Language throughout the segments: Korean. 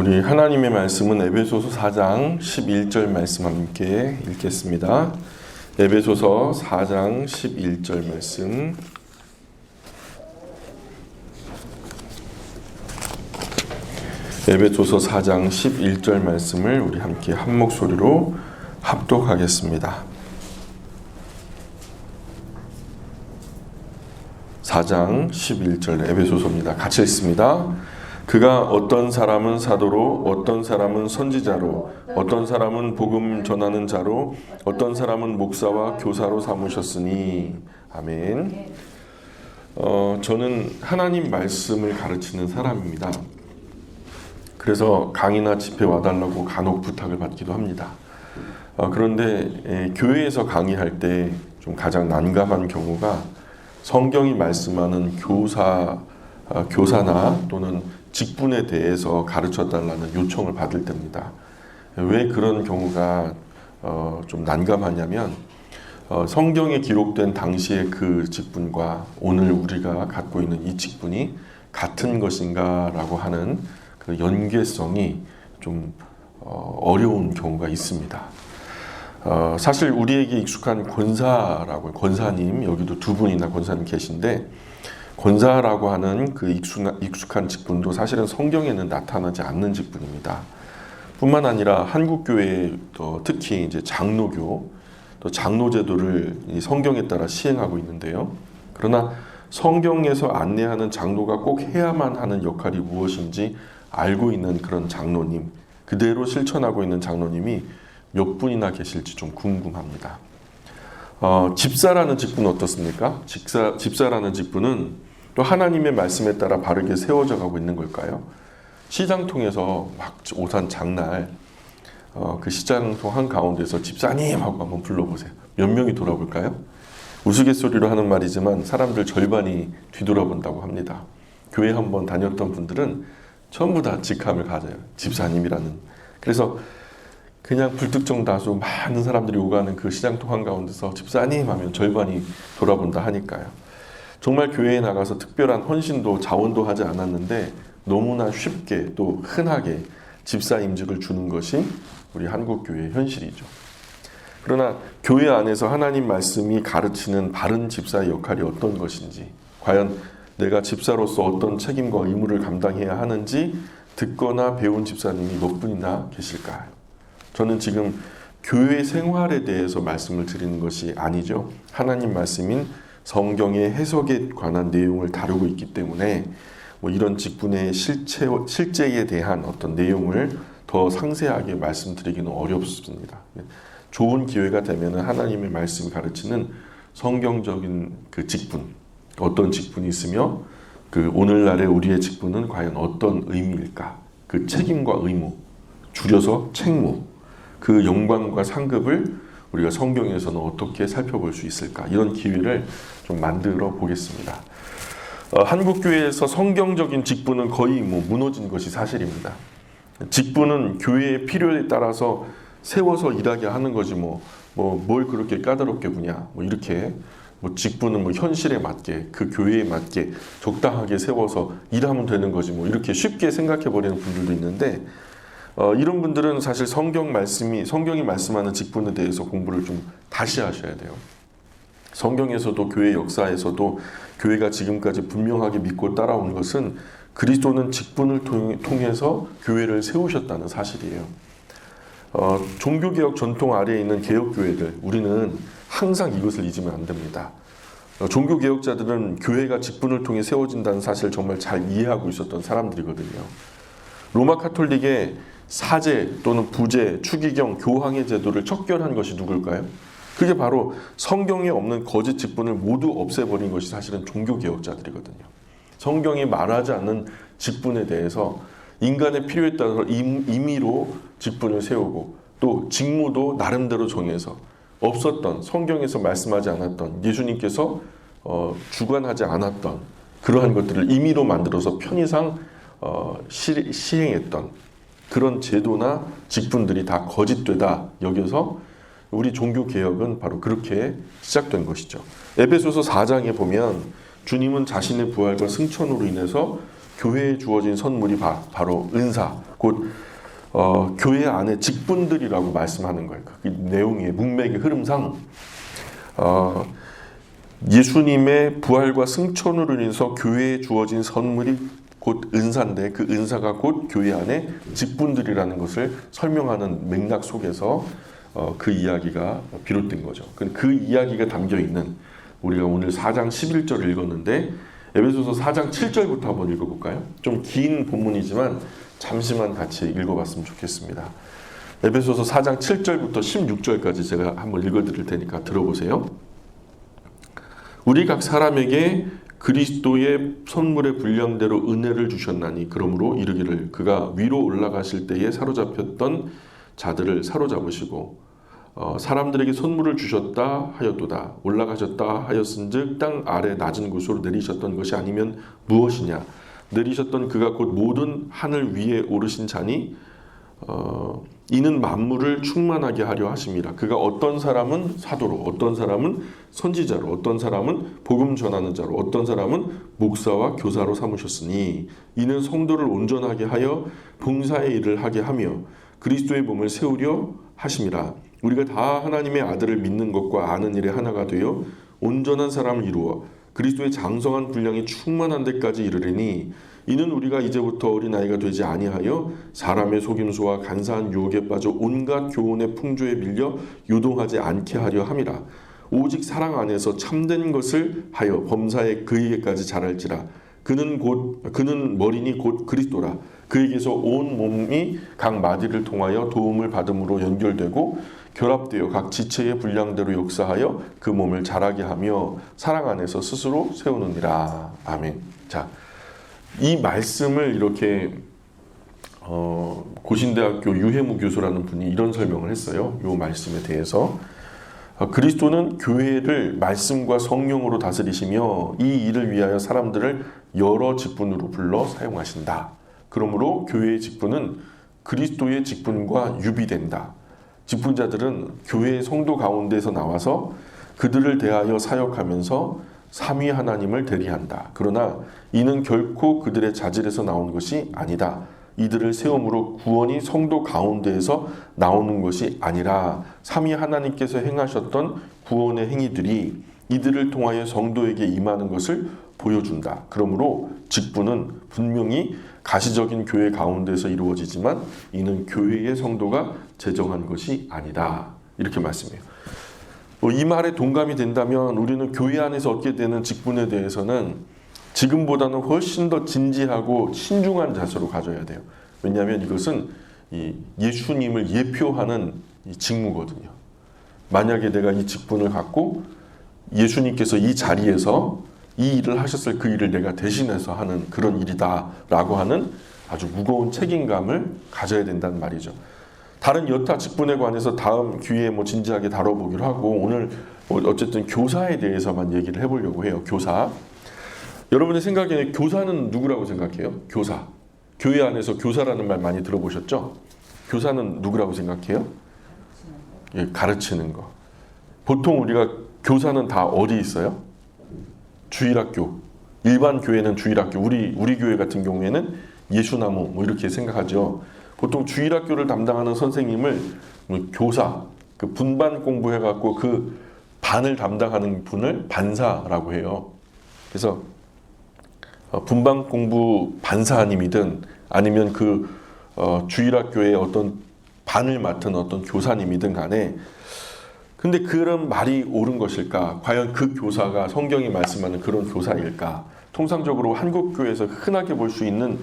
우리 하나님의 말씀은 에베소서 4장 11절 말씀 함께 읽겠습니다. 에베소서 4장 11절 말씀. 에베소서 4장 11절 말씀을 우리 함께 한 목소리로 합독하겠습니다. 4장 11절 에베소서입니다. 같이 읽습니다. 그가 어떤 사람은 사도로, 어떤 사람은 선지자로, 어떤 사람은 복음 전하는 자로, 어떤 사람은 목사와 교사로 삼으셨으니. 아멘. 저는 하나님 말씀을 가르치는 사람입니다. 그래서 강의나 집회 와달라고 간혹 부탁을 받기도 합니다. 그런데 교회에서 강의할 때 좀 가장 난감한 경우가 성경이 말씀하는 교사나 또는 직분에 대해서 가르쳐달라는 요청을 받을 때입니다. 왜 그런 경우가 좀 난감하냐면 성경에 기록된 당시의 그 직분과 오늘 우리가 갖고 있는 이 직분이 같은 것인가 라고 하는 그 연계성이 좀 어려운 경우가 있습니다. 사실 우리에게 익숙한 권사님, 여기도 두 분이나 권사님 계신데, 권사라고 하는 그 익숙한 직분도 사실은 성경에는 나타나지 않는 직분입니다. 뿐만 아니라 한국교회에 특히 이제 장로교, 또 장로제도를 성경에 따라 시행하고 있는데요. 그러나 성경에서 안내하는 장로가 꼭 해야만 하는 역할이 무엇인지 알고 있는 그런 장로님, 그대로 실천하고 있는 장로님이 몇 분이나 계실지 좀 궁금합니다. 집사라는 직분은 어떻습니까? 집사라는 직분은 또 하나님의 말씀에 따라 바르게 세워져 가고 있는 걸까요? 시장통에서 막 오산 장날 그 시장통 한가운데서 집사님 하고 한번 불러보세요. 몇 명이 돌아볼까요? 우스갯소리로 하는 말이지만 사람들 절반이 뒤돌아본다고 합니다. 교회 한번 다녔던 분들은 전부 다 직함을 가져요. 집사님이라는. 그래서 그냥 불특정 다수 많은 사람들이 오가는 그 시장통 한가운데서 집사님 하면 절반이 돌아본다 하니까요. 정말 교회에 나가서 특별한 헌신도 자원도 하지 않았는데 너무나 쉽게 또 흔하게 집사 임직을 주는 것이 우리 한국교회의 현실이죠. 그러나 교회 안에서 하나님 말씀이 가르치는 바른 집사의 역할이 어떤 것인지, 과연 내가 집사로서 어떤 책임과 의무를 감당해야 하는지 듣거나 배운 집사님이 몇 분이나 계실까요? 저는 지금 교회 생활에 대해서 말씀을 드리는 것이 아니죠. 하나님 말씀인 성경의 해석에 관한 내용을 다루고 있기 때문에 이런 직분의 실제에 대한 어떤 내용을 더 상세하게 말씀드리기는 어렵습니다. 좋은 기회가 되면 하나님의 말씀을 가르치는 성경적인 그 직분, 어떤 직분이 있으며 그 오늘날의 우리의 직분은 과연 어떤 의미일까? 그 책임과 의무, 줄여서 책무, 그 영광과 상급을 우리가 성경에서는 어떻게 살펴볼 수 있을까? 이런 기회를 좀 만들어 보겠습니다. 한국교회에서 성경적인 직분은 거의 무너진 것이 사실입니다. 직분은 교회의 필요에 따라서 세워서 일하게 하는 거지 뭘 그렇게 까다롭게 보냐. 이렇게 직분은 현실에 맞게 그 교회에 맞게 적당하게 세워서 일하면 되는 거지 이렇게 쉽게 생각해 버리는 분들도 있는데 이런 분들은 사실 성경이 말씀하는 직분에 대해서 공부를 좀 다시 하셔야 돼요. 성경에서도 교회 역사에서도 교회가 지금까지 분명하게 믿고 따라온 것은 그리스도는 직분을 통해서 교회를 세우셨다는 사실이에요. 종교개혁 전통 아래에 있는 개혁교회들, 우리는 항상 이것을 잊으면 안 됩니다. 종교개혁자들은 교회가 직분을 통해 세워진다는 사실을 정말 잘 이해하고 있었던 사람들이거든요. 로마 카톨릭의 사제 또는 부제, 추기경, 교황의 제도를 척결한 것이 누굴까요? 그게 바로 성경에 없는 거짓 직분을 모두 없애버린 것이 사실은 종교개혁자들이거든요. 성경이 말하지 않는 직분에 대해서 인간의 필요에 따라서 임의로 직분을 세우고 또 직무도 나름대로 정해서 없었던, 성경에서 말씀하지 않았던, 예수님께서 주관하지 않았던 그러한 것들을 임의로 만들어서 편의상 시행했던 그런 제도나 직분들이 다 거짓되다 여겨서 우리 종교개혁은 바로 그렇게 시작된 것이죠. 에베소서 4장에 보면 주님은 자신의 부활과 승천으로 인해서 교회에 주어진 선물이 바로 은사, 곧 교회 안에 직분들이라고 말씀하는 거예요. 그 내용의 문맥의 흐름상 예수님의 부활과 승천으로 인해서 교회에 주어진 선물이 곧 은사인데, 그 은사가 곧 교회 안에 직분들이라는 것을 설명하는 맥락 속에서 그 이야기가 비롯된 거죠. 그 이야기가 담겨 있는, 우리가 오늘 4장 11절을 읽었는데 에베소서 4장 7절부터 한번 읽어볼까요? 좀 긴 본문이지만 잠시만 같이 읽어봤으면 좋겠습니다. 에베소서 4장 7절부터 16절까지 제가 한번 읽어드릴 테니까 들어보세요. 우리 각 사람에게 그리스도의 선물의 분량대로 은혜를 주셨나니, 그러므로 이르기를 그가 위로 올라가실 때에 사로잡혔던 자들을 사로잡으시고 사람들에게 선물을 주셨다 하였도다. 올라가셨다 하였은즉 땅 아래 낮은 곳으로 내리셨던 것이 아니면 무엇이냐. 내리셨던 그가 곧 모든 하늘 위에 오르신 자니 이는 만물을 충만하게 하려 하심이라. 그가 어떤 사람은 사도로, 어떤 사람은 선지자로, 어떤 사람은 복음 전하는 자로, 어떤 사람은 목사와 교사로 삼으셨으니 이는 성도를 온전하게 하여 봉사의 일을 하게 하며 그리스도의 몸을 세우려 하심이라. 우리가 다 하나님의 아들을 믿는 것과 아는 일에 하나가 되어 온전한 사람을 이루어 그리스도의 장성한 분량이 충만한 데까지 이르리니 이는 우리가 이제부터 어린아이가 되지 아니하여 사람의 속임수와 간사한 유혹에 빠져 온갖 교훈의 풍조에 밀려 요동하지 않게 하려 함이라. 오직 사랑 안에서 참된 것을 하여 범사에 그에게까지 자랄지라. 그는 머리니 곧 그리스도라. 그에게서 온 몸이 각 마디를 통하여 도움을 받음으로 연결되고 결합되어 각 지체의 분량대로 역사하여 그 몸을 자라게 하며 사랑 안에서 스스로 세우느니라. 아멘. 자, 이 말씀을 이렇게 고신대학교 유해무 교수라는 분이 이런 설명을 했어요. 이 말씀에 대해서 그리스도는 교회를 말씀과 성령으로 다스리시며 이 일을 위하여 사람들을 여러 직분으로 불러 사용하신다. 그러므로 교회의 직분은 그리스도의 직분과 유비된다. 직분자들은 교회의 성도 가운데서 나와서 그들을 대하여 사역하면서 삼위 하나님을 대리한다. 그러나 이는 결코 그들의 자질에서 나온 것이 아니다. 이들을 세움으로 구원이 성도 가운데에서 나오는 것이 아니라 삼위 하나님께서 행하셨던 구원의 행위들이 이들을 통하여 성도에게 임하는 것을 보여준다. 그러므로 직분은 분명히 가시적인 교회 가운데서 이루어지지만 이는 교회의 성도가 제정한 것이 아니다. 이렇게 말씀해요. 이 말에 동감이 된다면 우리는 교회 안에서 얻게 되는 직분에 대해서는 지금보다는 훨씬 더 진지하고 신중한 자세로 가져야 돼요. 왜냐하면 이것은 예수님을 예표하는 직무거든요. 만약에 내가 이 직분을 갖고 예수님께서 이 자리에서 이 일을 하셨을 그 일을 내가 대신해서 하는 그런 일이다라고 하는 아주 무거운 책임감을 가져야 된다는 말이죠. 다른 여타 직분에 관해서 다음 기회에 진지하게 다뤄보기로 하고 오늘 어쨌든 교사에 대해서만 얘기를 해보려고 해요. 교사. 여러분의 생각에 교사는 누구라고 생각해요? 교사. 교회 안에서 교사라는 말 많이 들어보셨죠? 교사는 누구라고 생각해요? 예, 가르치는 거. 보통 우리가 교사는 다 어디 있어요? 주일학교. 일반 교회는 주일학교. 우리 교회 같은 경우에는 예수나무 이렇게 생각하죠. 보통 주일학교를 담당하는 선생님을 교사, 그 분반 공부해갖고 그 반을 담당하는 분을 반사라고 해요. 그래서 분반 공부 반사님이든 아니면 그 주일학교의 어떤 반을 맡은 어떤 교사님이든 간에 근데 그런 말이 옳은 것일까? 과연 그 교사가 성경이 말씀하는 그런 교사일까? 통상적으로 한국 교회에서 흔하게 볼 수 있는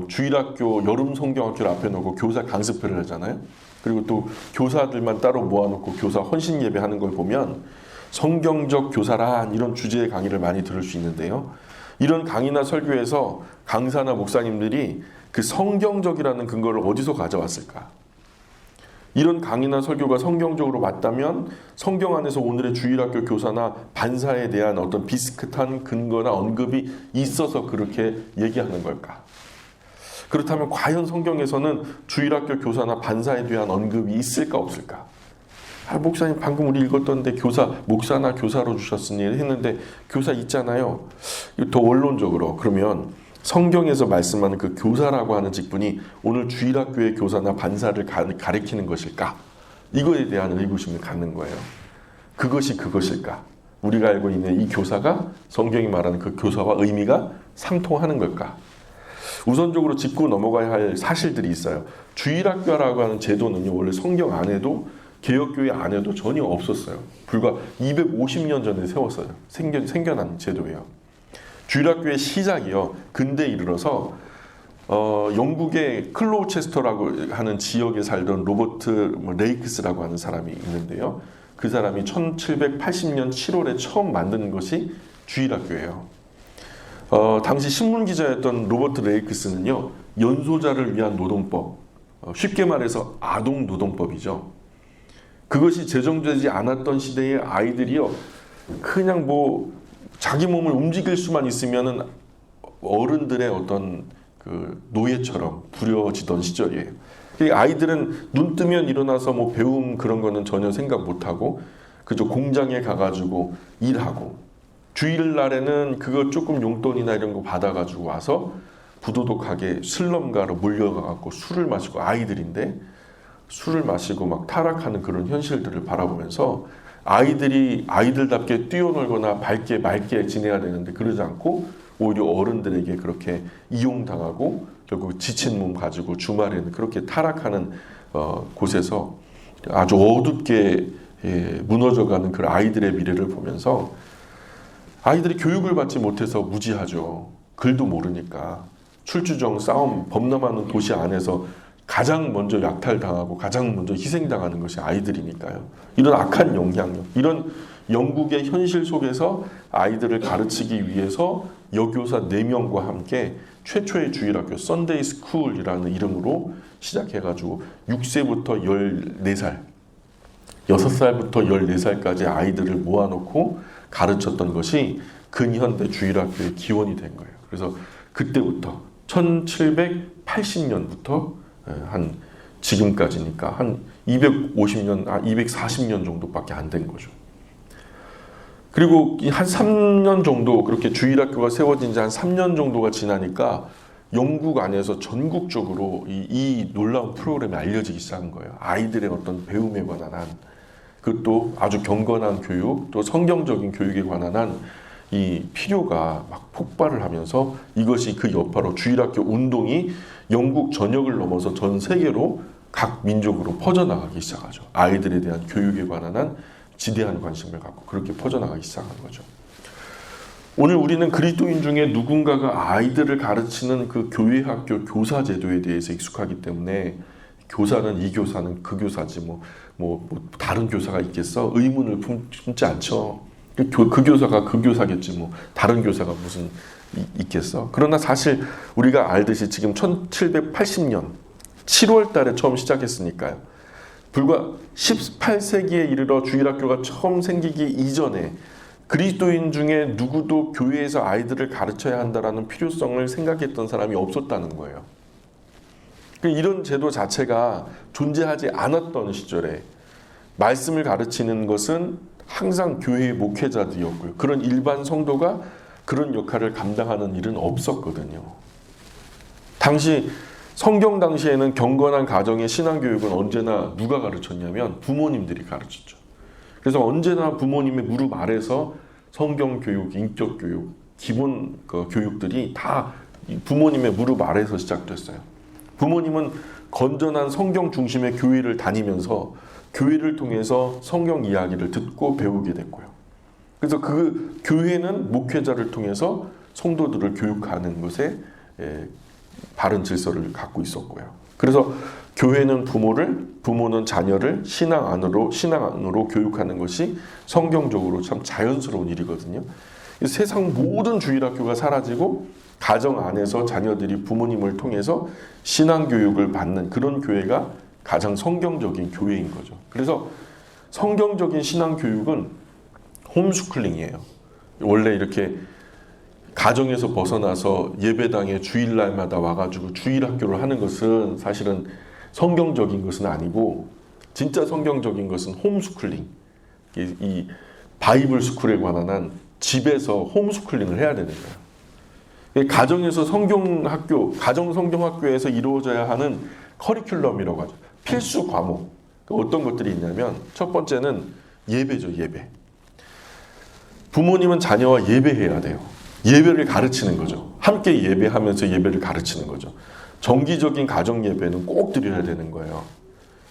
주일학교, 여름 성경학교를 앞에 놓고 교사 강습회를 하잖아요. 그리고 또 교사들만 따로 모아놓고 교사 헌신 예배하는 걸 보면 성경적 교사란 이런 주제의 강의를 많이 들을 수 있는데요. 이런 강의나 설교에서 강사나 목사님들이 그 성경적이라는 근거를 어디서 가져왔을까? 이런 강의나 설교가 성경적으로 맞다면 성경 안에서 오늘의 주일학교 교사나 반사에 대한 어떤 비슷한 근거나 언급이 있어서 그렇게 얘기하는 걸까? 그렇다면 과연 성경에서는 주일학교 교사나 반사에 대한 언급이 있을까 없을까? 목사님 방금 우리 읽었던데 교사, 목사나 교사로 주셨으니 했는데 교사 있잖아요. 더 원론적으로 그러면 성경에서 말씀하는 그 교사라고 하는 직분이 오늘 주일학교의 교사나 반사를 가리키는 것일까? 이거에 대한 의구심을 갖는 거예요. 그것이 그것일까? 우리가 알고 있는 이 교사가 성경이 말하는 그 교사와 의미가 상통하는 걸까? 우선적으로 짚고 넘어가야 할 사실들이 있어요. 주일학교라고 하는 제도는요, 원래 성경 안에도 개혁교회 안에도 전혀 없었어요. 불과 250년 전에 세웠어요. 생겨난 제도예요. 주일학교의 시작이요, 근대에 이르러서 영국의 클로우체스터라고 하는 지역에 살던 로버트 레이크스라고 하는 사람이 있는데요. 그 사람이 1780년 7월에 처음 만든 것이 주일학교예요. 당시 신문기자였던 로버트 레이크스는요, 연소자를 위한 노동법, 쉽게 말해서 아동노동법이죠. 그것이 제정되지 않았던 시대의 아이들이요, 그냥 뭐 자기 몸을 움직일 수만 있으면은 어른들의 어떤 그 노예처럼 부려지던 시절이에요. 아이들은 눈 뜨면 일어나서 뭐 배움 그런 거는 전혀 생각 못 하고 그저 공장에 가가지고 일하고, 주일날에는 그거 조금 용돈이나 이런 거 받아가지고 와서 부도덕하게 슬럼가로 몰려가갖고 술을 마시고, 아이들인데 술을 마시고 막 타락하는 그런 현실들을 바라보면서 아이들이 아이들답게 뛰어놀거나 밝게 맑게 지내야 되는데 그러지 않고 오히려 어른들에게 그렇게 이용당하고 결국 지친 몸 가지고 주말에는 그렇게 타락하는 곳에서 아주 어둡게 무너져가는 그 아이들의 미래를 보면서, 아이들이 교육을 받지 못해서 무지하죠. 글도 모르니까. 출주정 싸움 범람하는 도시 안에서 가장 먼저 약탈당하고 가장 먼저 희생당하는 것이 아이들이니까요. 이런 악한 영향력, 이런 영국의 현실 속에서 아이들을 가르치기 위해서 여교사 4명과 함께 최초의 주일학교 썬데이 스쿨이라는 이름으로 시작해가지고 6세부터 14살, 6살부터 14살까지 아이들을 모아놓고 가르쳤던 것이 근현대 주일학교의 기원이 된 거예요. 그래서 그때부터 1780년부터 한 지금까지니까 한 250년, 240년 정도밖에 안 된 거죠. 그리고 한 3년 정도, 그렇게 주일학교가 세워진 지 한 3년 정도가 지나니까 영국 안에서 전국적으로 이 놀라운 프로그램이 알려지기 시작한 거예요. 아이들의 어떤 배움에 관한 한, 그것도 아주 경건한 교육, 또 성경적인 교육에 관한 한 이 필요가 막 폭발을 하면서 이것이 그 여파로 주일학교 운동이 영국 전역을 넘어서 전 세계로 각 민족으로 퍼져나가기 시작하죠. 아이들에 대한 교육에 관한 한 지대한 관심을 갖고 그렇게 퍼져나가기 시작한 거죠. 오늘 우리는 그리스도인 중에 누군가가 아이들을 가르치는 그 교회학교 교사 제도에 대해서 익숙하기 때문에 교사는 이 교사는 그 교사지 뭐 다른 교사가 있겠어? 의문을 품지 않죠. 그 교사가 그 교사겠지 뭐 다른 교사가 무슨 있겠어. 그러나 사실 우리가 알듯이 지금 1780년 7월 달에 처음 시작했으니까요. 불과 18세기에 이르러 주일학교가 처음 생기기 이전에 그리스도인 중에 누구도 교회에서 아이들을 가르쳐야 한다라는 필요성을 생각했던 사람이 없었다는 거예요. 이런 제도 자체가 존재하지 않았던 시절에 말씀을 가르치는 것은 항상 교회의 목회자들이었고요. 그런 일반 성도가 그런 역할을 감당하는 일은 없었거든요. 성경 당시에는 경건한 가정의 신앙교육은 언제나 누가 가르쳤냐면 부모님들이 가르쳤죠. 그래서 언제나 부모님의 무릎 아래서 성경교육, 인격교육, 기본 교육들이 다 부모님의 무릎 아래서 시작됐어요. 부모님은 건전한 성경 중심의 교회를 다니면서 교회를 통해서 성경 이야기를 듣고 배우게 됐고요. 그래서 그 교회는 목회자를 통해서 성도들을 교육하는 것에 바른 질서를 갖고 있었고요. 그래서 교회는 부모는 자녀를 신앙 안으로 교육하는 것이 성경적으로 참 자연스러운 일이거든요. 세상 모든 주일학교가 사라지고 가정 안에서 자녀들이 부모님을 통해서 신앙 교육을 받는 그런 교회가 가장 성경적인 교회인 거죠. 그래서 성경적인 신앙 교육은 홈스쿨링이에요. 원래 이렇게 가정에서 벗어나서 예배당에 주일날마다 와가지고 주일학교를 하는 것은 사실은 성경적인 것은 아니고, 진짜 성경적인 것은 홈스쿨링, 이 바이블 스쿨에 관한 한 집에서 홈스쿨링을 해야 되는 거예요. 가정에서 성경학교, 가정 성경학교에서 이루어져야 하는 커리큘럼이라고 하죠. 필수 과목. 어떤 것들이 있냐면 첫 번째는 예배죠. 예배. 부모님은 자녀와 예배해야 돼요. 예배를 가르치는 거죠. 함께 예배하면서 예배를 가르치는 거죠. 정기적인 가정 예배는 꼭 드려야 되는 거예요.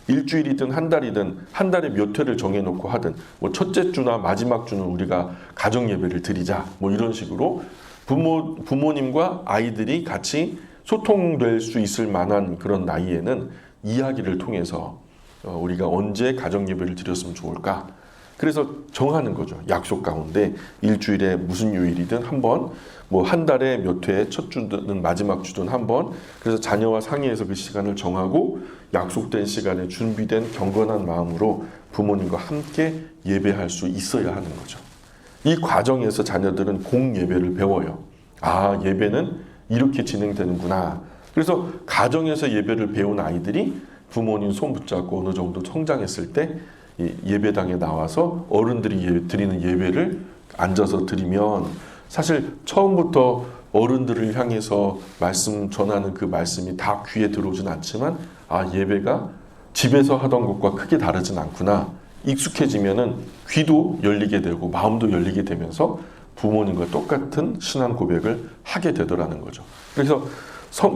일주일이든 한 달이든 한 달에 몇 회를 정해놓고 하든 뭐 첫째 주나 마지막 주는 우리가 가정 예배를 드리자 뭐 이런 식으로 부모님과 아이들이 같이 소통될 수 있을 만한 그런 나이에는 이야기를 통해서 우리가 언제 가정 예배를 드렸으면 좋을까? 그래서 정하는 거죠. 약속 가운데 일주일에 무슨 요일이든 한 번, 뭐 한 달에 몇 회, 첫 주든 마지막 주든 한 번. 그래서 자녀와 상의해서 그 시간을 정하고 약속된 시간에 준비된 경건한 마음으로 부모님과 함께 예배할 수 있어야 하는 거죠. 이 과정에서 자녀들은 공예배를 배워요. 아, 예배는 이렇게 진행되는구나. 그래서 가정에서 예배를 배운 아이들이 부모님 손 붙잡고 어느 정도 성장했을 때 예배당에 나와서 어른들이 드리는 예배를 앉아서 드리면 사실 처음부터 어른들을 향해서 말씀 전하는 그 말씀이 다 귀에 들어오진 않지만 아, 예배가 집에서 하던 것과 크게 다르진 않구나. 익숙해지면은 귀도 열리게 되고 마음도 열리게 되면서 부모님과 똑같은 신앙 고백을 하게 되더라는 거죠. 그래서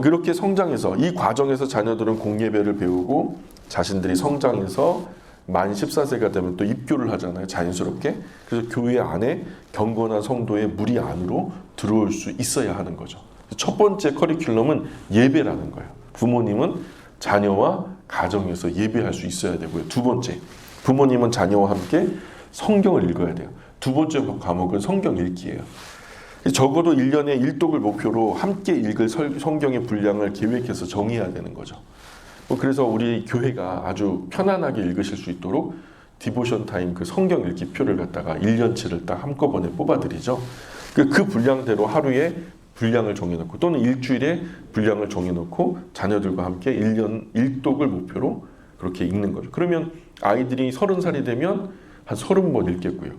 그렇게 성장해서 이 과정에서 자녀들은 공예배를 배우고 자신들이 성장해서 만 14세가 되면 또 입교를 하잖아요. 자연스럽게. 그래서 교회 안에 경건한 성도의 무리 안으로 들어올 수 있어야 하는 거죠. 첫 번째 커리큘럼은 예배라는 거예요. 부모님은 자녀와 가정에서 예배할 수 있어야 되고요. 두 번째, 부모님은 자녀와 함께 성경을 읽어야 돼요. 두 번째 과목은 성경 읽기예요. 적어도 1년에 1독을 목표로 함께 읽을 성경의 분량을 계획해서 정해야 되는 거죠. 그래서 우리 교회가 아주 편안하게 읽으실 수 있도록 디보션 타임 그 성경 읽기 표를 갖다가 1년치를 딱 한꺼번에 뽑아드리죠. 그 분량대로 하루에 분량을 정해놓고 또는 일주일에 분량을 정해놓고 자녀들과 함께 1년 1독을 목표로 그렇게 읽는 거죠. 그러면 아이들이 30살이 되면 한 30번 읽겠고요.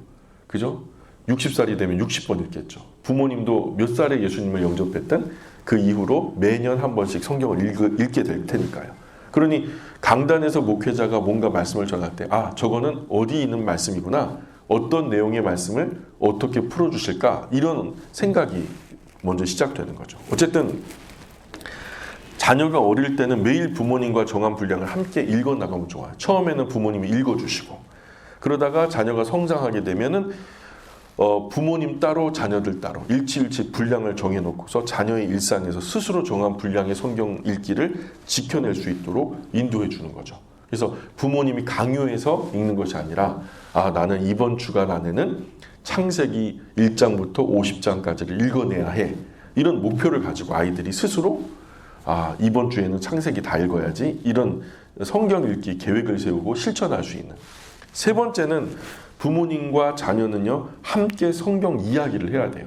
그죠? 60살이 되면 60번 읽겠죠. 부모님도 몇 살에 예수님을 영접했든 그 이후로 매년 한 번씩 성경을 읽게 될 테니까요. 그러니 강단에서 목회자가 뭔가 말씀을 전할 때 아, 저거는 어디 있는 말씀이구나. 어떤 내용의 말씀을 어떻게 풀어주실까? 이런 생각이 먼저 시작되는 거죠. 어쨌든 자녀가 어릴 때는 매일 부모님과 정한 분량을 함께 읽어나가면 좋아요. 처음에는 부모님이 읽어주시고 그러다가 자녀가 성장하게 되면은 부모님 따로 자녀들 따로 일치일치 분량을 정해놓고서 자녀의 일상에서 스스로 정한 분량의 성경 읽기를 지켜낼 수 있도록 인도해 주는 거죠. 그래서 부모님이 강요해서 읽는 것이 아니라 아, 나는 이번 주간 안에는 창세기 1장부터 50장까지를 읽어내야 해. 이런 목표를 가지고 아이들이 스스로 아, 이번 주에는 창세기 다 읽어야지. 이런 성경 읽기 계획을 세우고 실천할 수 있는. 세 번째는 부모님과 자녀는요, 함께 성경 이야기를 해야 돼요.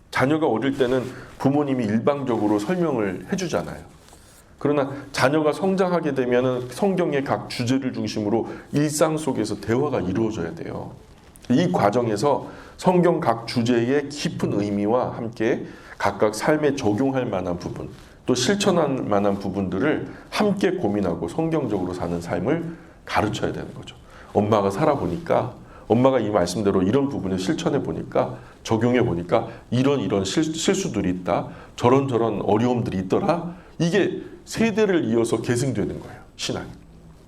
자녀가 어릴 때는 부모님이 일방적으로 설명을 해주잖아요. 그러나 자녀가 성장하게 되면 성경의 각 주제를 중심으로 일상 속에서 대화가 이루어져야 돼요. 이 과정에서 성경 각 주제의 깊은 의미와 함께 각각 삶에 적용할 만한 부분, 또 실천할 만한 부분들을 함께 고민하고 성경적으로 사는 삶을 가르쳐야 되는 거죠. 엄마가 살아보니까 엄마가 이 말씀대로 이런 부분을 실천해 보니까 적용해 보니까 이런 실수들이 있다. 저런 어려움들이 있더라. 이게 세대를 이어서 계승되는 거예요. 신앙이.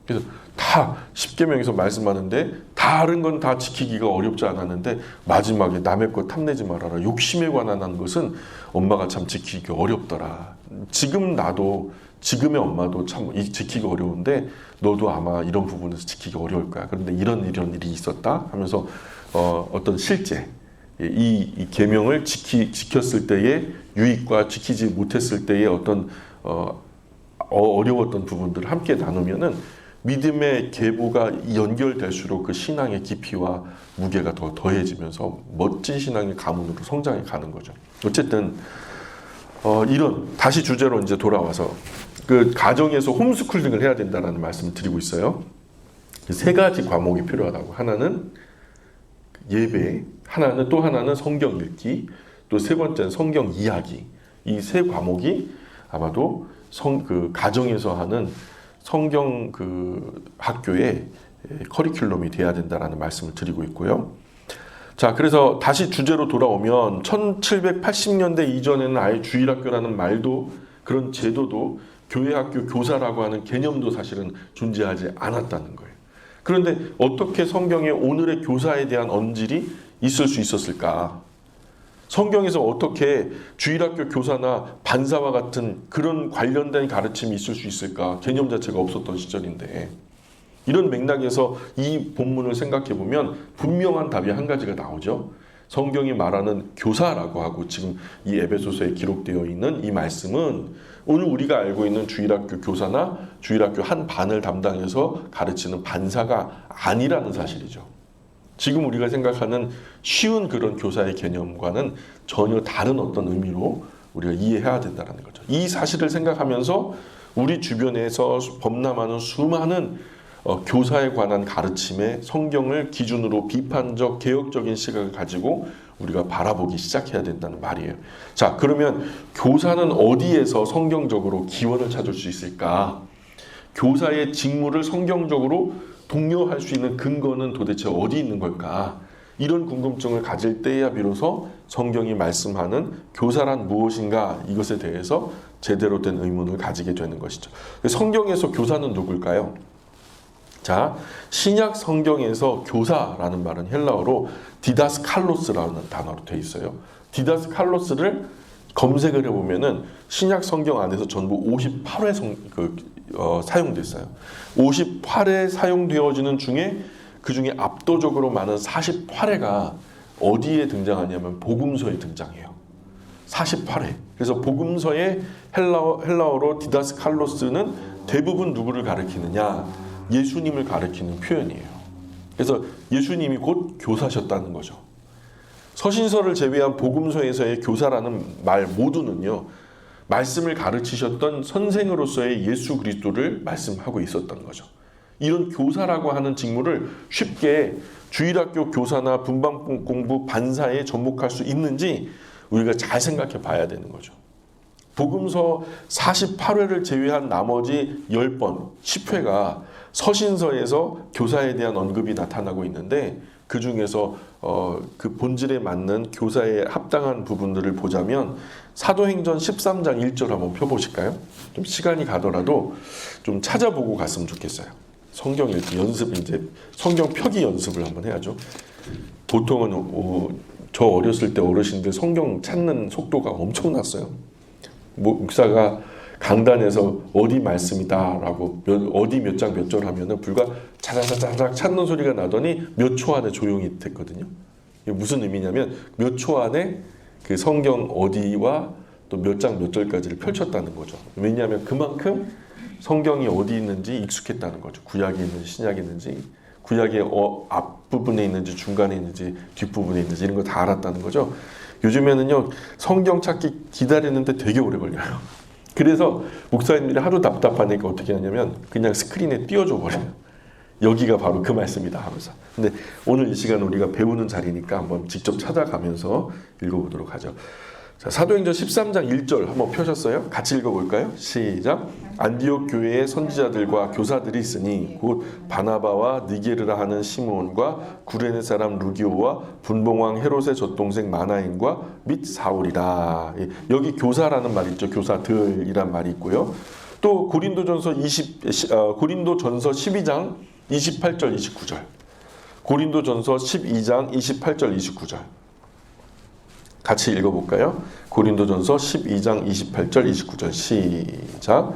그래서 다 십계명에서 말씀하는데 다른 건 다 지키기가 어렵지 않았는데 마지막에 남의 것 탐내지 말아라. 욕심에 관한 것은 엄마가 참 지키기 어렵더라. 지금 나도 지금의 엄마도 참 지키기 어려운데 너도 아마 이런 부분에서 지키기 어려울 거야. 그런데 이런 일이 있었다 하면서 어떤 실제 이 계명을 지켰을 때의 유익과 지키지 못했을 때의 어떤 어려웠던 부분들을 함께 나누면은 믿음의 계보가 연결될수록 그 신앙의 깊이와 무게가 더 더해지면서 멋진 신앙의 가문으로 성장해 가는 거죠. 어쨌든 이런 다시 주제로 이제 돌아와서 그 가정에서 홈스쿨링을 해야 된다는 말씀을 드리고 있어요. 세 가지 과목이 필요하다고. 하나는 예배, 또 하나는 성경 읽기, 또 세 번째는 성경 이야기. 이 세 과목이 아마도 가정에서 하는 성경 학교의 커리큘럼이 돼야 된다라는 말씀을 드리고 있고요. 자, 그래서 다시 주제로 돌아오면 1780년대 이전에는 아예 주일학교라는 말도 그런 제도도 교회학교 교사라고 하는 개념도 사실은 존재하지 않았다는 거예요. 그런데 어떻게 성경에 오늘의 교사에 대한 언질이 있을 수 있었을까? 성경에서 어떻게 주일학교 교사나 반사와 같은 그런 관련된 가르침이 있을 수 있을까? 개념 자체가 없었던 시절인데 이런 맥락에서 이 본문을 생각해 보면 분명한 답이 한 가지가 나오죠. 성경이 말하는 교사라고 하고 지금 이 에베소서에 기록되어 있는 이 말씀은 오늘 우리가 알고 있는 주일학교 교사나 주일학교 한 반을 담당해서 가르치는 반사가 아니라는 사실이죠. 지금 우리가 생각하는 쉬운 그런 교사의 개념과는 전혀 다른 어떤 의미로 우리가 이해해야 된다는 거죠. 이 사실을 생각하면서 우리 주변에서 범람하는 수많은 교사에 관한 가르침에 성경을 기준으로 비판적, 개혁적인 시각을 가지고 우리가 바라보기 시작해야 된다는 말이에요. 자, 그러면 교사는 어디에서 성경적으로 기원을 찾을 수 있을까? 교사의 직무를 성경적으로 독려할 수 있는 근거는 도대체 어디 있는 걸까? 이런 궁금증을 가질 때야 비로소 성경이 말씀하는 교사란 무엇인가 이것에 대해서 제대로 된 의문을 가지게 되는 것이죠. 성경에서 교사는 누굴까요? 자, 신약 성경에서 교사라는 말은 헬라어로 디다스칼로스라는 단어로 되어 있어요. 디다스칼로스를 검색을 해보면은 신약 성경 안에서 전부 58회 사용됐어요. 58회 사용되어지는 중에 그 중에 압도적으로 많은 48회가 어디에 등장하냐면 복음서에 등장해요. 48회. 그래서 복음서의 헬라어로 디다스칼로스는 대부분 누구를 가리키느냐? 예수님을 가리키는 표현이에요. 그래서 예수님이 곧 교사셨다는 거죠. 서신서를 제외한 복음서에서의 교사라는 말 모두는요, 말씀을 가르치셨던 선생으로서의 예수 그리스도를 말씀하고 있었던 거죠. 이런 교사라고 하는 직무를 쉽게 주일학교 교사나 분방공부 반사에 접목할 수 있는지 우리가 잘 생각해 봐야 되는 거죠. 복음서 48회를 제외한 나머지 10번, 10회가 서신서에서 교사에 대한 언급이 나타나고 있는데 그 중에서 그 본질에 맞는 교사에 합당한 부분들을 보자면 사도행전 13장 1절 한번 펴보실까요? 좀 시간이 가더라도 좀 찾아보고 갔으면 좋겠어요. 성경 읽기 연습, 이제 성경 펴기 연습을 한번 해야죠. 보통은 저 어렸을 때 어르신들 성경 찾는 속도가 엄청났어요. 목사가 강단에서 어디 말씀이다라고 어디 몇 장 몇 절 하면은 불과 자자자자작 찾는 소리가 나더니 몇 초 안에 조용히 됐거든요. 이게 무슨 의미냐면 몇 초 안에 그 성경 어디와 또 몇 장 몇 절까지를 펼쳤다는 거죠. 왜냐하면 그만큼 성경이 어디 있는지 익숙했다는 거죠. 구약이 있는지 신약이 있는지, 구약의 앞부분에 있는지 중간에 있는지 뒷부분에 있는지 이런 거 다 알았다는 거죠. 요즘에는요 성경 찾기 기다리는데 되게 오래 걸려요. 그래서 목사님들이 하도 답답하니까 어떻게 하냐면 그냥 스크린에 띄워줘 버려요. 여기가 바로 그 말씀이다 하면서. 근데 오늘 이 시간 우리가 배우는 자리니까 한번 직접 찾아가면서 읽어보도록 하죠. 자, 사도행전 13장 1절 한번 펴셨어요? 같이 읽어볼까요? 시작. 안디옥 교회의 선지자들과 교사들이 있으니 곧 바나바와 니게르라 하는 시므온과 구레네 사람 루기오와 분봉왕 헤롯의 젖동생 마나인과 및 사울이라. 여기 교사라는 말이 있죠. 교사들이란 말이 있고요. 또 고린도전서 12장 28절 29절. 고린도전서 12장 28절 29절. 같이 읽어볼까요? 고린도전서 12장 28절 29절 시작.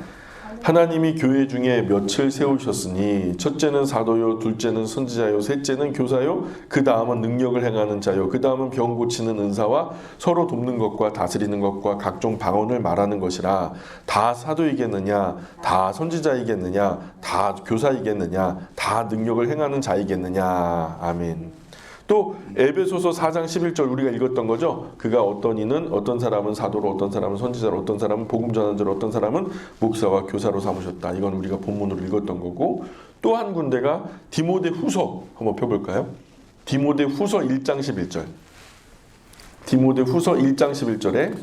하나님이 교회 중에 몇을 세우셨으니 첫째는 사도요, 둘째는 선지자요, 셋째는 교사요, 그 다음은 능력을 행하는 자요, 그 다음은 병 고치는 은사와 서로 돕는 것과 다스리는 것과 각종 방언을 말하는 것이라. 다 사도이겠느냐, 다 선지자이겠느냐, 다 교사이겠느냐, 다 능력을 행하는 자이겠느냐. 아멘. 또 에베소서 4장 11절 우리가 읽었던 거죠. 그가 어떤 이는 어떤 사람은 사도로, 어떤 사람은 선지자로, 어떤 사람은 복음 전한 자로, 어떤 사람은 목사와 교사로 삼으셨다. 이건 우리가 본문으로 읽었던 거고, 또 한 군데가 디모데 후서 한번 펴볼까요? 디모데 후서 1장 11절. 디모데 후서 1장 11절에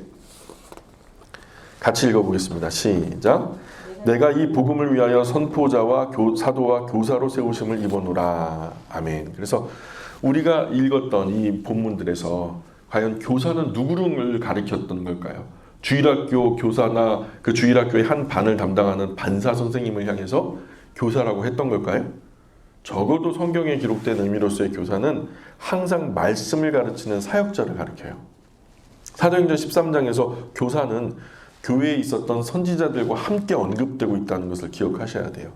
같이 읽어보겠습니다. 시작. 내가 이 복음을 위하여 선포자와 사도와 교사로 세우심을 입어노라. 아멘. 그래서 우리가 읽었던 이 본문들에서 과연 교사는 누구를 가리켰던 걸까요? 주일학교 교사나 그 주일학교의 한 반을 담당하는 반사 선생님을 향해서 교사라고 했던 걸까요? 적어도 성경에 기록된 의미로서의 교사는 항상 말씀을 가르치는 사역자를 가리켜요. 사도행전 13장에서 교사는 교회에 있었던 선지자들과 함께 언급되고 있다는 것을 기억하셔야 돼요.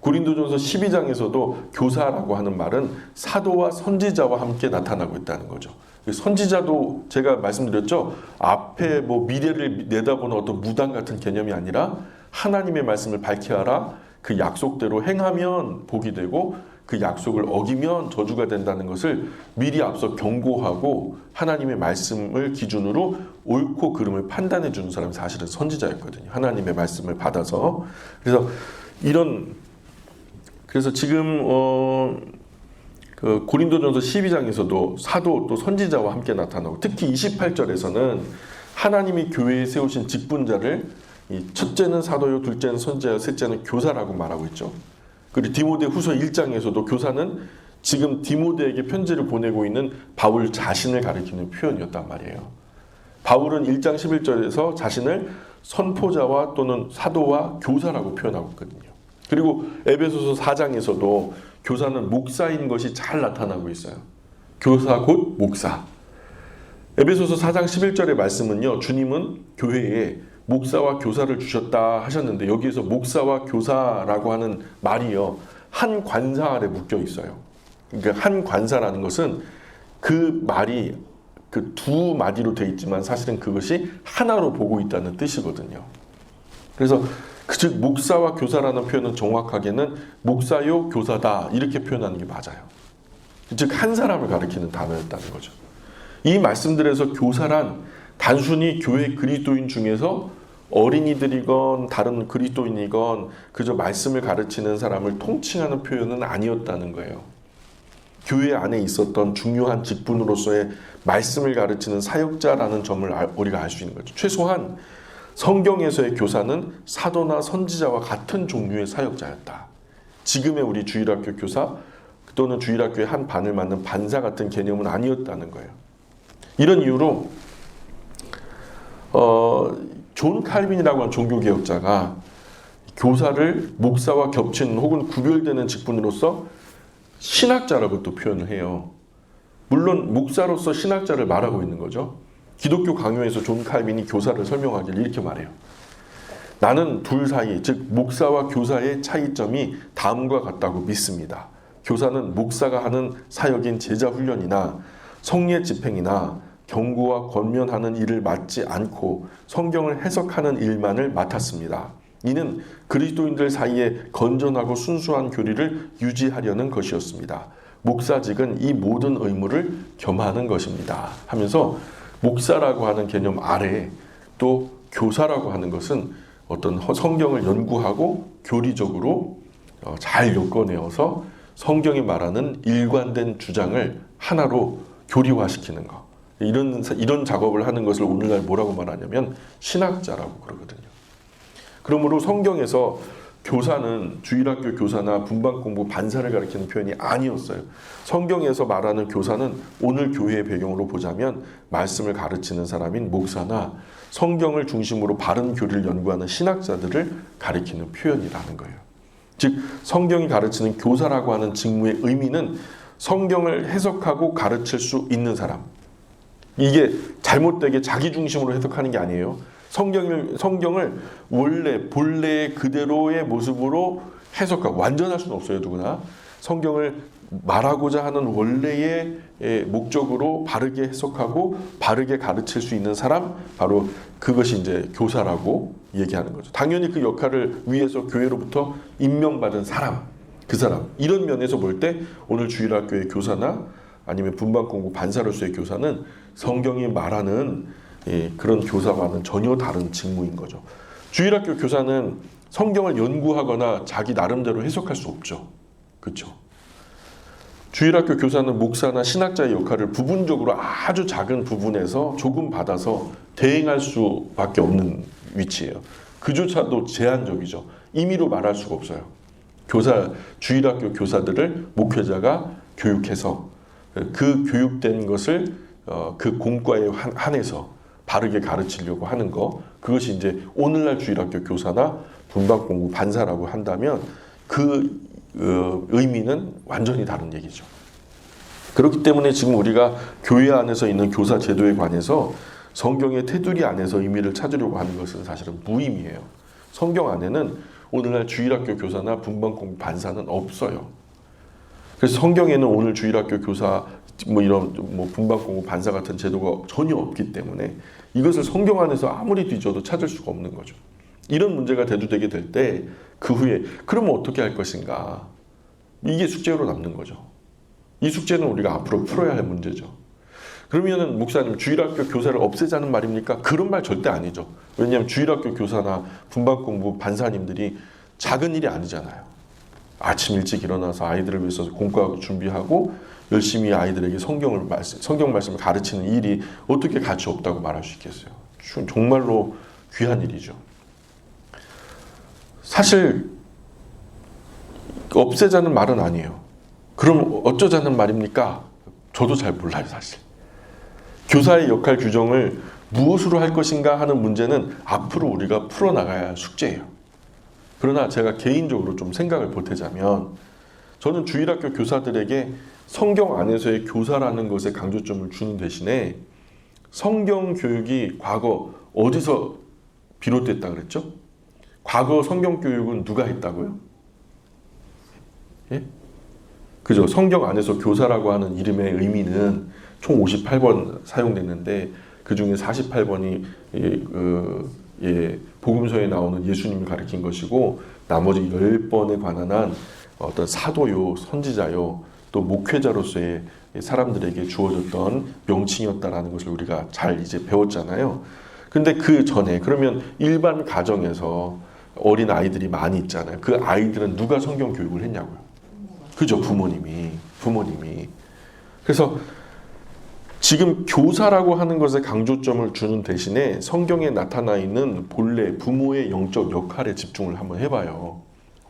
고린도전서 12장에서도 교사라고 하는 말은 사도와 선지자와 함께 나타나고 있다는 거죠. 선지자도 제가 말씀드렸죠. 앞에 미래를 내다보는 어떤 무당 같은 개념이 아니라 하나님의 말씀을 밝히하라. 그 약속대로 행하면 복이 되고 그 약속을 어기면 저주가 된다는 것을 미리 앞서 경고하고 하나님의 말씀을 기준으로 옳고 그름을 판단해 주는 사람이 사실은 선지자였거든요. 하나님의 말씀을 받아서. 그래서 지금 그 고린도전서 12장에서도 사도 또 선지자와 함께 나타나고, 특히 28절에서는 하나님이 교회에 세우신 직분자를 첫째는 사도요, 둘째는 선지자요, 셋째는 교사라고 말하고 있죠. 그리고 디모데 후서 1장에서도 교사는 지금 디모데에게 편지를 보내고 있는 바울 자신을 가리키는 표현이었단 말이에요. 바울은 1장 11절에서 자신을 선포자와 또는 사도와 교사라고 표현하고 있거든요. 그리고 에베소서 4장에서도 교사는 목사인 것이 잘 나타나고 있어요. 교사 곧 목사. 에베소서 4장 11절의 말씀은요, 주님은 교회에 목사와 교사를 주셨다 하셨는데, 여기에서 목사와 교사라고 하는 말이요, 한 관사 아래 묶여 있어요. 그러니까 한 관사라는 것은 그 말이 그 두 마디로 되어 있지만 사실은 그것이 하나로 보고 있다는 뜻이거든요. 그래서 즉 목사와 교사라는 표현은 정확하게는 목사요 교사다 이렇게 표현하는 게 맞아요. 즉 한 사람을 가리키는 단어였다는 거죠. 이 말씀들에서 교사란 단순히 교회 그리스도인 중에서 어린이들이건 다른 그리스도인이건 그저 말씀을 가르치는 사람을 통칭하는 표현은 아니었다는 거예요. 교회 안에 있었던 중요한 직분으로서의 말씀을 가르치는 사역자라는 점을 우리가 알 수 있는 거죠. 최소한 성경에서의 교사는 사도나 선지자와 같은 종류의 사역자였다. 지금의 우리 주일학교 교사 또는 주일학교의 한 반을 맡는 반사 같은 개념은 아니었다는 거예요. 이런 이유로 존 칼빈이라고 하는 종교개혁자가 교사를 목사와 겹치는 혹은 구별되는 직분으로서 신학자라고 또 표현을 해요. 물론 목사로서 신학자를 말하고 있는 거죠. 기독교 강요에서 존 칼빈이 교사를 설명하길 이렇게 말해요. 나는 둘 사이, 즉 목사와 교사의 차이점이 다음과 같다고 믿습니다. 교사는 목사가 하는 사역인 제자 훈련이나 성례 집행이나 경고와 권면하는 일을 맡지 않고 성경을 해석하는 일만을 맡았습니다. 이는 그리스도인들 사이에 건전하고 순수한 교리를 유지하려는 것이었습니다. 목사직은 이 모든 의무를 겸하는 것입니다. 하면서 목사라고 하는 개념 아래 또 교사라고 하는 것은 어떤 성경을 연구하고 교리적으로 잘 엮어내어서 성경이 말하는 일관된 주장을 하나로 교리화시키는 것. 이런 작업을 하는 것을 오늘날 뭐라고 말하냐면 신학자라고 그러거든요. 그러므로 성경에서 교사는 주일학교 교사나 분반공부 반사를 가리키는 표현이 아니었어요. 성경에서 말하는 교사는 오늘 교회의 배경으로 보자면 말씀을 가르치는 사람인 목사나 성경을 중심으로 바른 교리를 연구하는 신학자들을 가리키는 표현이라는 거예요. 즉 성경이 가르치는 교사라고 하는 직무의 의미는 성경을 해석하고 가르칠 수 있는 사람. 이게 잘못되게 자기 중심으로 해석하는 게 아니에요. 성경을 원래 본래의 그대로의 모습으로 해석하고, 완전할 수는 없어요, 누구나. 성경을 말하고자 하는 원래의 목적으로 바르게 해석하고 바르게 가르칠 수 있는 사람, 바로 그것이 이제 교사라고 얘기하는 거죠. 당연히 그 역할을 위해서 교회로부터 임명받은 사람, 그 사람. 이런 면에서 볼 때 오늘 주일학교의 교사나 아니면 분반공부 반사로서의 교사는 성경이 말하는 그런 교사와는 전혀 다른 직무인 거죠. 주일학교 교사는 성경을 연구하거나 자기 나름대로 해석할 수 없죠. 그렇죠? 주일학교 교사는 목사나 신학자의 역할을 부분적으로 아주 작은 부분에서 조금 받아서 대행할 수밖에 없는 위치예요. 그조차도 제한적이죠. 임의로 말할 수가 없어요. 주일학교 교사들을 목회자가 교육해서 그 교육된 것을 그 공과에 한해서 바르게 가르치려고 하는 거, 그것이 이제 오늘날 주일학교 교사나 분박공부 반사라고 한다면 그 의미는 완전히 다른 얘기죠. 그렇기 때문에 지금 우리가 교회 안에서 있는 교사 제도에 관해서 성경의 테두리 안에서 의미를 찾으려고 하는 것은 사실은 무의미해요. 성경 안에는 오늘날 주일학교 교사나 분반공부 반사는 없어요. 그래서 성경에는 오늘 주일학교 교사 이런 분반공부 반사 같은 제도가 전혀 없기 때문에 이것을 성경 안에서 아무리 뒤져도 찾을 수가 없는 거죠. 이런 문제가 대두되게 될 때 그 후에 그러면 어떻게 할 것인가? 이게 숙제로 남는 거죠. 이 숙제는 우리가 앞으로 풀어야 할 문제죠. 그러면은 목사님 주일학교 교사를 없애자는 말입니까? 그런 말 절대 아니죠. 왜냐하면 주일학교 교사나 분반공부 반사님들이 작은 일이 아니잖아요. 아침 일찍 일어나서 아이들을 위해서 공과 준비하고 열심히 아이들에게 성경 말씀을 가르치는 일이 어떻게 가치 없다고 말할 수 있겠어요? 정말로 귀한 일이죠. 사실 없애자는 말은 아니에요. 그럼 어쩌자는 말입니까? 저도 잘 몰라요, 사실. 교사의 역할 규정을 무엇으로 할 것인가 하는 문제는 앞으로 우리가 풀어나가야 할 숙제예요. 그러나 제가 개인적으로 좀 생각을 보태자면 저는 주일학교 교사들에게 성경 안에서의 교사라는 것에 강조점을 주는 대신에 성경 교육이 과거 어디서 비롯됐다 그랬죠? 과거 성경 교육은 누가 했다고요? 예? 그죠? 성경 안에서 교사라고 하는 이름의 의미는 총 58번 사용됐는데 그 중에 48번이 복음서에 나오는 예수님을 가리킨 것이고 나머지 10번에 관한 한 어떤 사도요, 선지자요, 또 목회자로서의 사람들에게 주어졌던 명칭이었다라는 것을 우리가 잘 이제 배웠잖아요. 근데 그 전에 그러면 일반 가정에서 어린 아이들이 많이 있잖아요. 그 아이들은 누가 성경 교육을 했냐고요. 그죠? 부모님이. 그래서 지금 교사라고 하는 것에 강조점을 주는 대신에 성경에 나타나 있는 본래 부모의 영적 역할에 집중을 한번 해봐요.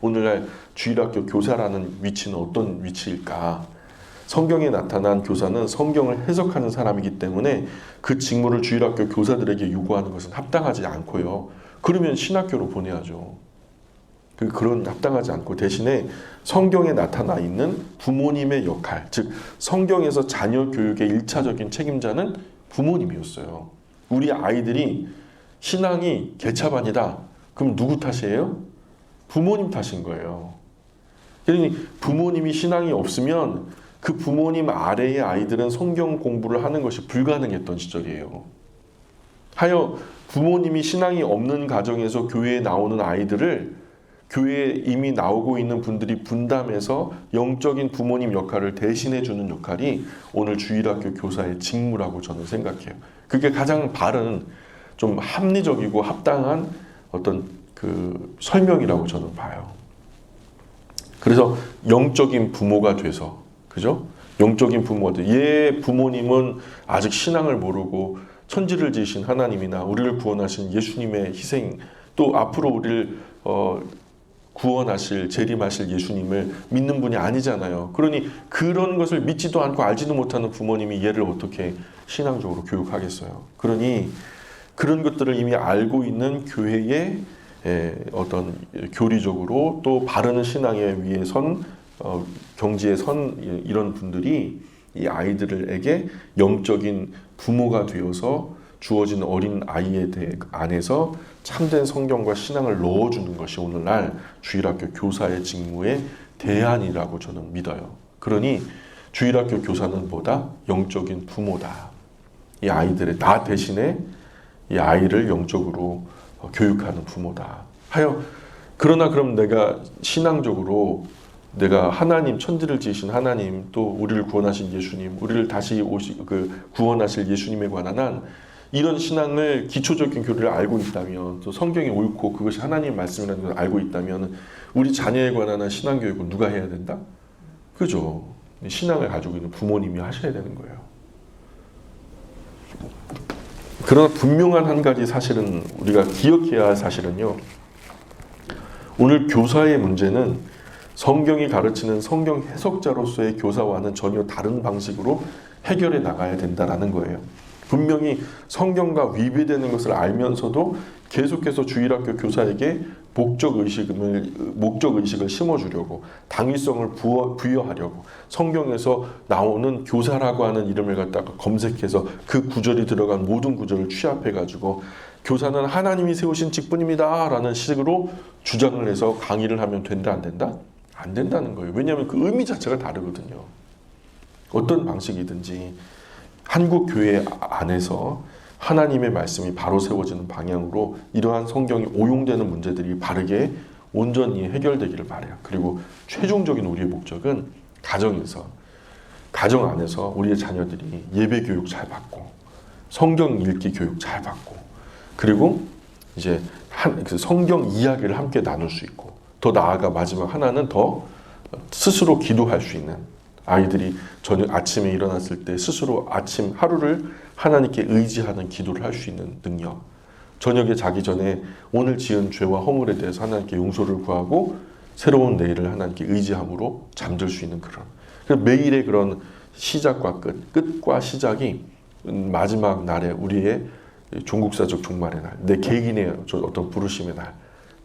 오늘날 주일학교 교사라는 위치는 어떤 위치일까? 성경에 나타난 교사는 성경을 해석하는 사람이기 때문에 그 직무를 주일학교 교사들에게 요구하는 것은 합당하지 않고요. 그러면 신학교로 보내야죠. 그런 합당하지 않고 대신에 성경에 나타나 있는 부모님의 역할, 즉 성경에서 자녀 교육의 1차적인 책임자는 부모님이었어요. 우리 아이들이 신앙이 개차반이다. 그럼 누구 탓이에요? 부모님 탓인 거예요. 그러니 부모님이 신앙이 없으면 그 부모님 아래의 아이들은 성경 공부를 하는 것이 불가능했던 시절이에요. 하여 부모님이 신앙이 없는 가정에서 교회에 나오는 아이들을 교회에 이미 나오고 있는 분들이 분담해서 영적인 부모님 역할을 대신해 주는 역할이 오늘 주일학교 교사의 직무라고 저는 생각해요. 그게 가장 바른 좀 합리적이고 합당한 어떤 그 설명이라고 저는 봐요. 그래서 영적인 부모가 돼서, 그죠? 영적인 부모들, 부모님은 아직 신앙을 모르고 천지를 지으신 하나님이나 우리를 구원하신 예수님의 희생, 또 앞으로 우리를 구원하실, 재림하실 예수님을 믿는 분이 아니잖아요. 그러니 그런 것을 믿지도 않고 알지도 못하는 부모님이 얘를 어떻게 신앙적으로 교육하겠어요. 그러니 그런 것들을 이미 알고 있는 교회의 어떤 교리적으로 또 바르는 신앙에 위에 경지에 선 이런 분들이 이 아이들에게 영적인 부모가 되어서 주어진 어린 아이에 대해 안에서 참된 성경과 신앙을 넣어주는 것이 오늘날 주일학교 교사의 직무의 대안이라고 저는 믿어요. 그러니 주일학교 교사는 뭐다? 영적인 부모다. 이 아이들의 나 대신에 이 아이를 영적으로 교육하는 부모다. 그러나 그럼 내가 신앙적으로 내가 하나님, 천지를 지으신 하나님, 또 우리를 구원하신 예수님, 우리를 다시 구원하실 예수님에 관한 한 이런 신앙을 기초적인 교리를 알고 있다면, 또 성경이 옳고 그것이 하나님 말씀이라는 걸 알고 있다면 우리 자녀에 관한 한 신앙 교육은 누가 해야 된다? 그죠? 신앙을 가지고 있는 부모님이 하셔야 되는 거예요. 그러나 분명한 한 가지 사실은 우리가 기억해야 할 사실은요. 오늘 교사의 문제는 성경이 가르치는 성경 해석자로서의 교사와는 전혀 다른 방식으로 해결해 나가야 된다는 거예요. 분명히 성경과 위배되는 것을 알면서도 계속해서 주일학교 교사에게 목적의식을 심어주려고, 당위성을 부여하려고 성경에서 나오는 교사라고 하는 이름을 갖다가 검색해서 그 구절이 들어간 모든 구절을 취합해가지고 교사는 하나님이 세우신 직분입니다 라는 식으로 주장을 해서 강의를 하면 된다 안 된다? 안 된다는 거예요. 왜냐하면 그 의미 자체가 다르거든요. 어떤 방식이든지 한국 교회 안에서 하나님의 말씀이 바로 세워지는 방향으로 이러한 성경이 오용되는 문제들이 바르게 온전히 해결되기를 바라요. 그리고 최종적인 우리의 목적은 가정 안에서 우리의 자녀들이 예배 교육 잘 받고 성경 읽기 교육 잘 받고 그리고 이제 성경 이야기를 함께 나눌 수 있고 더 나아가 마지막 하나는 더 스스로 기도할 수 있는 아이들이 저녁 아침에 일어났을 때 스스로 아침 하루를 하나님께 의지하는 기도를 할 수 있는 능력, 저녁에 자기 전에 오늘 지은 죄와 허물에 대해서 하나님께 용서를 구하고 새로운 내일을 하나님께 의지함으로 잠들 수 있는 그런 매일의 그런 시작과 끝과 시작이 마지막 날에 우리의 종국사적 종말의 날, 내 개인의 어떤 부르심의 날,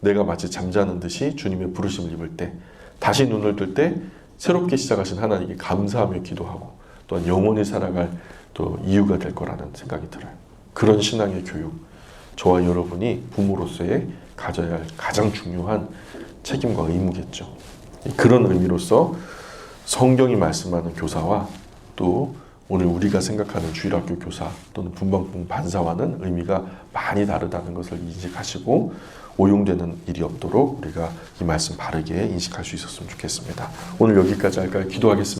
내가 마치 잠자는 듯이 주님의 부르심을 입을 때 다시 눈을 뜰 때 새롭게 시작하신 하나님께 감사하며 기도하고 또한 영원히 살아갈 또 이유가 될 거라는 생각이 들어요. 그런 신앙의 교육, 저와 여러분이 부모로서의 가져야 할 가장 중요한 책임과 의무겠죠. 그런 의미로서 성경이 말씀하는 교사와 또 오늘 우리가 생각하는 주일학교 교사 또는 분방봉 반사와는 의미가 많이 다르다는 것을 인식하시고 오용되는 일이 없도록 우리가 이 말씀 바르게 인식할 수 있었으면 좋겠습니다. 오늘 여기까지 할까요? 기도하겠습니다.